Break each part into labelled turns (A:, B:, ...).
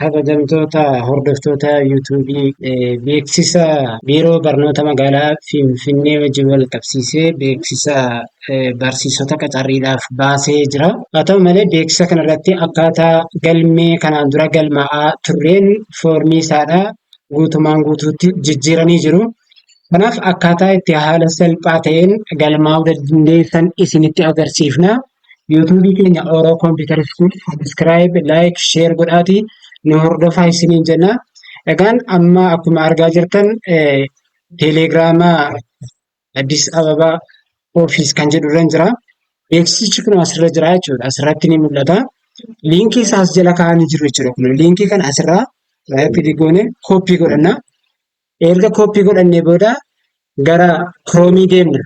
A: Kabajamtoota hordoftoota yuutuubii beeksisa biiroo barnoota magaalaa Finfinnee wajjin wal qabsiisee beeksisa barsiisota qacarriidhaaf baasee jira. Haa ta'u malee beeksisa kanarratti akkaataa galmee kanaan dura galmaa'aa turreen foormii isaadhaa guutumaan guutuutti jijjiiranii jiru. Kanaaf akkaataa itti haala salphaa ta'een galmaa'uu dandeessan isinitti agarsiifna. Yuutuubii keenya Oroo Kompiitar Iskuul sabiskiraayib, laayik, sheer godhaatii nu hordofaa isiniin jenna. Egaan amma akkuma argaa jirtan teelegiraamaa Addis Ababaa Ofiis kan jedhu irra jira. Beeksisichi kun asirra jira jechuudha. Asirratti ni mul'ata. Liinkii isaas jala kaa'anii jiru jechuudha. Kun liinkii kana asirraa raayipidii goone kooppii godhanna. Erga kooppii godhannee booda gara kiroomii deemna.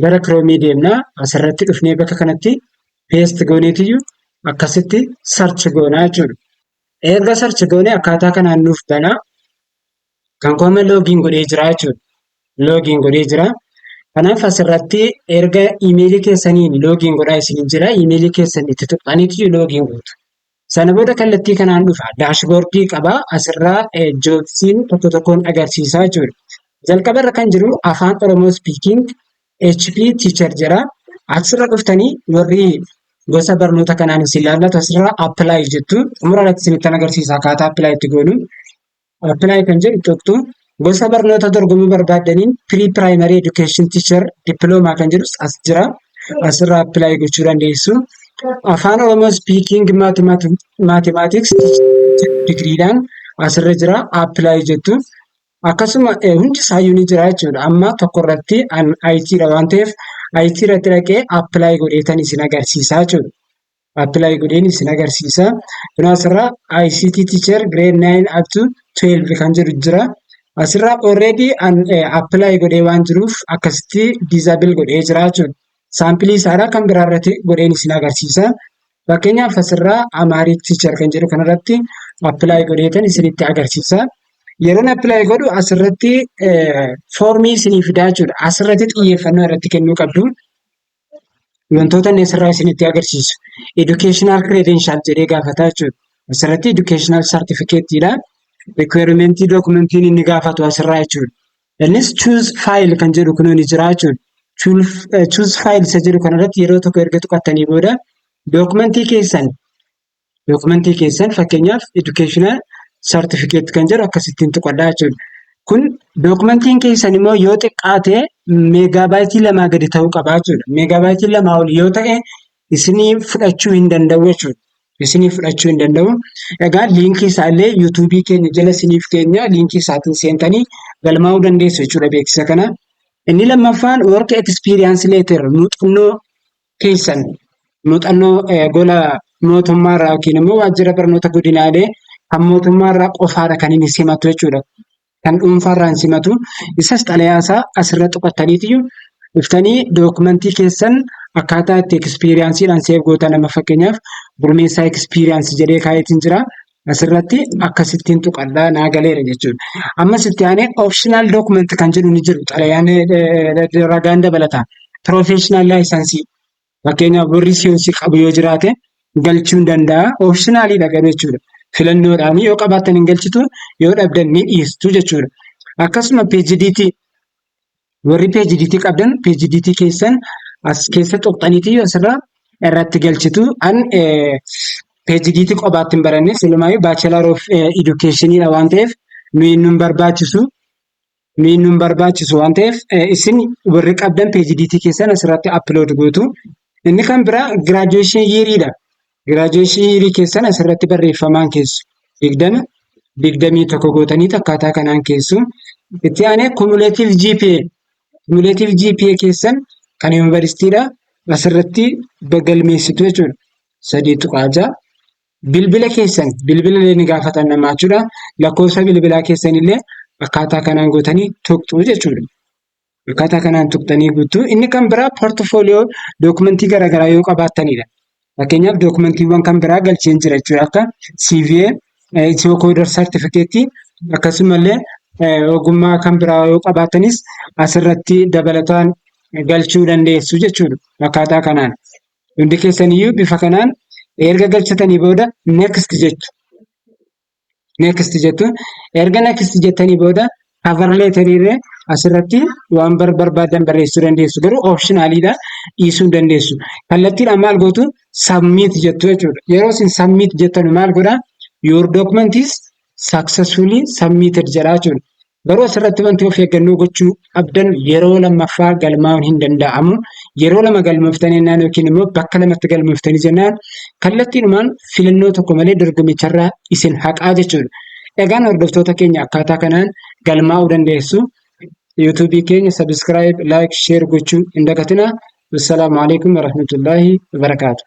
A: Gara kiroomii deemna. Asirratti dhufnee bakka kanatti peest gooneetiyyuu akkasitti sarchi goonaa jechuudha. Erga sarchi goone akkaataa kanaan nuuf bana. Kan koome loogiin godhee jira jechuudha. Loogiin godhee jira. Kanaaf asirratti erga iimeelii keessaniin loogiin godhaa isiniin jira. Iimeelii keessan itti tuqxaniitiyyuu loogiin gootu. Sana booda kallattii kanaan dhufa. Daashboordii qaba. Asirraa joobsiin tokko tokkoon agarsiisaa jechuudha. Jalqaba irra kan jiru afaan Oromoo Speaking HP Teacher jedha. Asirra dhuftanii warri gosa barnoota kanaan isin ilaallatu asirraa apply jettu. Xumura irratti isinittan agarsiisa akkaataa apply itti goonu. Apply kan jedhu tuqxu gosa barnoota dorgomuu barbaaddaniin pre-primary education teacher diploma kan jedhu as jira. Asirraa apply gochuu dandeessu. Afaan Oromoo Speaking Mathematics digriidhaan asirra jira. Apply jettu. Akkasuma hundi isaayyuu ni jira jechuudha. Amma tokko irratti IT dha waan ta'eef IT irratti dhaqee apply godheetan isin agarsiisaa jechuudha. Apply godheen isin agarsiisa. Kun asirraa ICT teacher grade 9 up to 12 kan jedhu jira. Asirraa already apply godhee waan jiruuf akkasitti disable godhee jira jechuudha. Saampilii isaadhaa kan biraa irratti godheen isin agarsiisa. Fakkeenyaaf asirraa Amaarik teacher kan jedhu kanarratti apply godheetan isinitti agarsiisa. Yeroon apply godhu asirratti foormii isinii fidaa jechuudha. Asirratti xiyyeeffannoo irratti kennuu qabdu. Wantoota inni asirraa isinitti agarsiisu. Educational credential jedhee gaafata jechuudha. Asirratti educational certificate-dha. Requirement documentiin inni gaafatu asirraa jechuudha. Innis choose file kan jedhu kun ni jira jechuudha. Choose file isa jedhu kanarratti yeroo tokko erga tuqattanii booda dokumentii keessan fakkeenyaaf educational certificate kan jedhu akkasittiin tuqadhaa jechuudha. Kun dokumentiin keessan immoo yoo xiqqaate meegaabaaytii 2 gadi ta'uu qaba jechuudha. Meegaabaaytii 2 ol yoo ta'e isinii fudhachuu hin danda'u jechuudha. Isinii fudhachuu hin danda'u. Egaa liinkii isaallee yuutuubii keenya jala isiniif keenya liinkii isaatiin seentanii galmaa'uu dandeessu jechuudha beeksisa kana. Inni lammaffaan work experience letter muuxannoo keessan muuxannoo gola mootummaarraa yookiin immoo waajjira barnoota godinaalee kan mootummaarraa qofaadha kan inni simatu jechuudha. Kan dhuunfaarraa hin simatu. Isas xalayaasaa asirra tuqattaniitiyyuu dhuftanii dookumentii keessan akkaataa itti eksperiyaansiidhaan seef gootan nama fakkeenyaaf gurmeessaa eksperiyaansi jedhee kaayetiin jira. Asirratti akkasittiin tuqadhaa naa galeera jechuudha. Ammas itti aanee optional document kan jedhu ni jiru. Xalayaan ragaan dabalataa. Professional license fakkeenyaaf warri siyaasaa qabu yoo jiraate galchuu hin danda'a. Optionaliidha garuu jechuudha. Filannoodhaan yoo qabaatan hin galchitu yoo dhabdan ni dhiistu jechuudha. Akkasuma PGDT warri PGDT qabdan PGDT keessan as keessa tuqxaniiti asirraa irratti galchitu. PGDT qobaatti hin baranne silumaayuu Bachelor of Educationidha waan ta'eef nuyi nun barbaachisu waan ta'eef isin warri qabdan PGDT keessan asirratti upload gootu. Inni kan biraa graduation year'idha. Graduation year keessan asirratti barreeffamaan keessu 21 gootanii akkaataa kanaan keessu. Itti aanee cumulative GPA keessan kan yuunivarsiitiidha asirratti galmeessitu jechuudha. 3.6 bilbila keessan bilbila ni gaafatan namaa jechuudha. Lakkoofsa bilbilaa keessan illee akkaataa kanaan gootanii tuqxu jechuudha. Akkaataa kanaan tuqxanii guutuu. Inni kan biraa portfolio dookumentii garaagaraa yoo qabaattanidha. Fakkeenyaaf dookumentiiwwan kan biraa galcheen jira jechuudha. Akka CVA, Itiyoo Kooder Sartifikeetii akkasumallee ogummaa kan biraa yoo qabaatanis asirratti dabalataan galchuu dandeessu jechuudha. Akkaataa kanaan. Hundi keessaniyyuu bifa kanaan erga galchatanii booda next jechu. next jettu. Erga next jettanii booda cover letter irra asirratti waan barbaadan barreessuu dandeessu. Garuu optionaliidha, dhiisuu dandeessu. Kallattiidhaan maal gootu submit jettu jechuudha. Yeroo isin submit jettan maal godha your document is successfully submitted jedha jechuudha. Garuu asirratti wanti of eeggannoo gochuu qabdan yeroo lammaffaa galmaa'uun hin danda'amu. Yeroo lama galmooftanii jennaan yookiin immoo bakka lamatti galmooftanii jennaan kallattiidhumaan filannoo tokko malee dorgomicharraa isin haqaa jechuudha. Egaan hordoftoota keenya akkaataa kanaan galmaa'uu dandeessu. YouTube keenya subscribe, like, share gochuu hin dagatinaa. Wassalaamu alaikum warahmatullahi wabarakatuh.